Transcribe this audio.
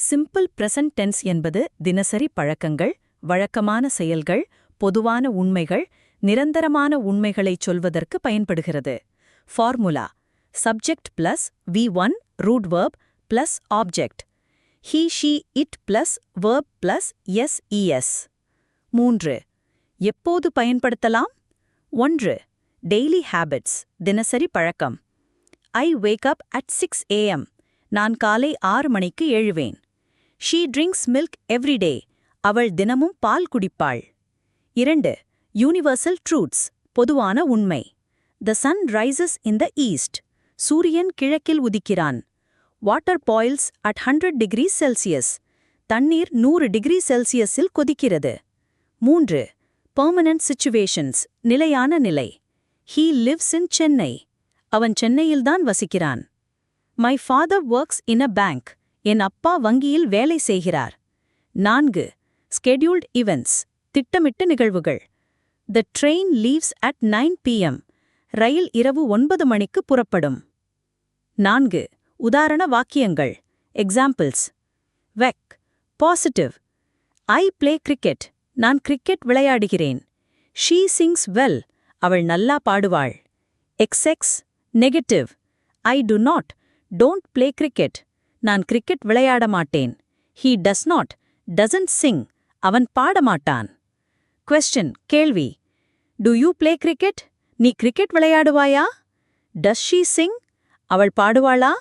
Simple present tense என்பது தினசரி பழக்கங்கள், வழக்கமான செயல்கள், பொதுவான உண்மைகள், நிரந்தரமான உண்மைகளைச் சொல்வதற்கு பயன்படுகிறது. Formula: subject plus V1 root verb plus object. he, she, it plus verb plus SES. 3. எப்போது பயன்படுத்தலாம்? 1. டெய்லி ஹேபிட்ஸ் தினசரி பழக்கம். I wake up at 6 a.m. நான் காலை 6 மணிக்கு எழுவேன். She drinks milk every day. அவள் தினமும் பால் குடிப்பாள். 2. யூனிவர்சல் ட்ரூத்ஸ் பொதுவான உண்மை. The sun rises in the east. சூரியன் கிழக்கில் உதிக்கிறான். Water boils at 100 degrees Celsius. தண்ணீர் 100 டிகிரி செல்சியஸில் கொதிக்கிறது. 3. பெர்மனன்ட் சிச்சுவேஷன்ஸ் நிலையான நிலை. He lives in Chennai. அவன் சென்னையில்தான் வசிக்கிறான். My father works in a bank. என் அப்பா வங்கியில் வேலை செய்கிறார். 4. scheduled events திட்டமிட்ட நிகழ்வுகள். The train leaves at 9 p.m. ரயில் இரவு 9 மணிக்கு புறப்படும். 4. உதாரண வாக்கியங்கள். எக்ஸாம்பிள்ஸ். வெக் பாசிட்டிவ். I play cricket. நான் கிரிக்கெட் விளையாடுகிறேன். She sings well. அவள் நல்லா பாடுவாள். XX negative. I do not. Don't play cricket. நான் கிரிக்கெட் விளையாட மாட்டேன். He does not. Doesn't sing. அவன் பாடமாட்டான். Question கேள்வி. Do you play cricket? நீ கிரிக்கெட் விளையாடுவாயா? Does she sing? அவள் பாடுவாளா?